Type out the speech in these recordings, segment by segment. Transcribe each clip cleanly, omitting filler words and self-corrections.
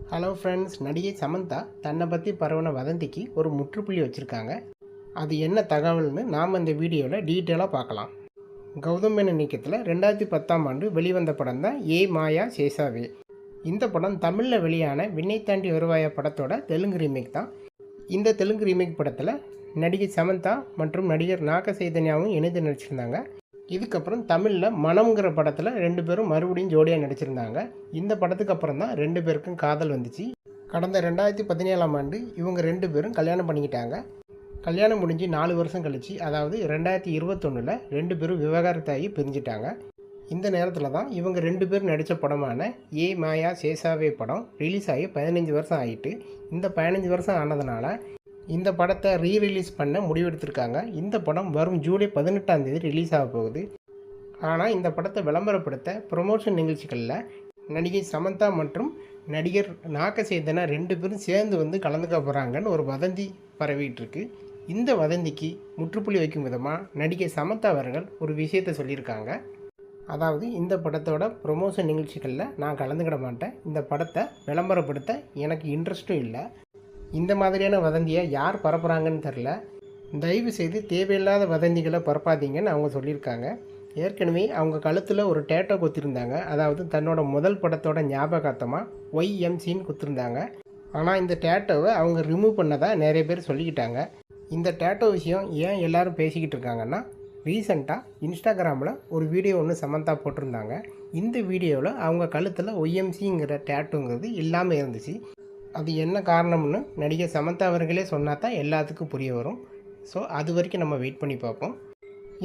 Hello friends, நடிகை சமந்தா தன்னை பற்றி பரவன வதந்திக்கு ஒரு முற்றுப்புள்ளி வச்சுருக்காங்க. அது என்ன தகவல்னு நாம் இந்த வீடியோவில் டீட்டெயிலாக பார்க்கலாம். கௌதம் மேனன் இயக்கத்தில் 2010ஆம் ஆண்டு வெளிவந்த படம் தான் ஏ மாயா சேஷாவே. இந்த படம் தமிழில் வெளியான விண்ணை தாண்டி வருவாயா படத்தோட தெலுங்கு ரீமேக் தான். இந்த தெலுங்கு ரீமேக் படத்தில் நடிகை சமந்தா மற்றும் நடிகர் நாக சைதன்யாவும் இணைந்து நடிச்சிருந்தாங்க. இதுக்கப்புறம் தமிழில் மனம்ங்கிற படத்தில் 2 பேரும் மறுபடியும் ஜோடியாக நடிச்சிருந்தாங்க. இந்த படத்துக்கு அப்புறம் தான் 2 பேருக்கும் காதல் வந்துச்சு. கடந்த 2017ஆம் ஆண்டு இவங்க 2 பேரும் கல்யாணம் பண்ணிக்கிட்டாங்க. கல்யாணம் முடிஞ்சு 4 வருஷம் கழிச்சு, அதாவது 2021ல் 2 பேரும் விவாகரத்தாகி பிரிஞ்சிட்டாங்க. இந்த நேரத்தில் தான் இவங்க 2 பேரும் நடித்த படமான ஏ மாயா சேஷாவே படம் ரிலீஸ் ஆகி 15 வருஷம் ஆகிட்டு. இந்த 15 வருஷம் ஆனதுனால இந்த படத்தை ரீரிலீஸ் பண்ண முடிவெடுத்திருக்காங்க. இந்த படம் வரும் ஜூலை 18ஆம் தேதி ரிலீஸ் ஆக போகுது. ஆனால் இந்த படத்தை விளம்பரப்படுத்த ப்ரொமோஷன் நிகழ்ச்சிகளில் நடிகை சமந்தா மற்றும் நடிகர் நாக சைதன்யா 2 பேரும் சேர்ந்து கலந்துக்க போகிறாங்கன்னு ஒரு வதந்தி பரவிட்டுருக்கு. இந்த வதந்திக்கு முற்றுப்புள்ளி வைக்கும் விதமாக நடிகை சமந்தா அவர்கள் ஒரு விஷயத்தை சொல்லியிருக்காங்க. அதாவது, இந்த படத்தோட ப்ரொமோஷன் நிகழ்ச்சிகளில் நான் கலந்துக்கிட மாட்டேன். இந்த படத்தை விளம்பரப்படுத்த எனக்கு இன்ட்ரெஸ்ட்டும் இல்லை. இந்த மாதிரியான வதந்தியை யார் பரப்புகிறாங்கன்னு தெரில. தயவு செய்து தேவையில்லாத வதந்திகளை பரப்பாதீங்கன்னு அவங்க சொல்லியிருக்காங்க. ஏற்கனவே அவங்க கழுத்தில் ஒரு டேட்டோ குத்திருந்தாங்க. அதாவது தன்னோட முதல் படத்தோட ஞாபகார்த்தமாக YMCன்னு குத்திருந்தாங்க. ஆனால் இந்த டேட்டோவை அவங்க ரிமூவ் பண்ணதாக நிறைய பேர் சொல்லிக்கிட்டாங்க. இந்த டேட்டோ விஷயம் ஏன் எல்லோரும் பேசிக்கிட்டு இருக்காங்கன்னா, ரீசெண்டாக இன்ஸ்டாகிராமில் ஒரு வீடியோ ஒன்று சமந்தா போட்டிருந்தாங்க. இந்த வீடியோவில் அவங்க கழுத்தில் YMCங்கிற டேட்டோங்கிறது இல்லாமல் இருந்துச்சு. அது என்ன காரணம்னு நடிகை சமந்தா அவர்களே சொன்னால் தான் எல்லாத்துக்கும் புரிய வரும். ஸோ அது வரைக்கும் நம்ம வெயிட் பண்ணி பார்ப்போம்.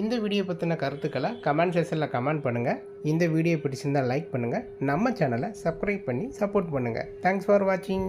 இந்த வீடியோ பற்றின கருத்துக்களை கமெண்ட் செக்ஷனில் கமெண்ட் பண்ணுங்கள். இந்த வீடியோ பிடிச்சிருந்தால் லைக் பண்ணுங்கள். நம்ம சேனலை சப்ஸ்கிரைப் பண்ணி சப்போர்ட் பண்ணுங்கள். தேங்க்ஸ் ஃபார் வாட்சிங்.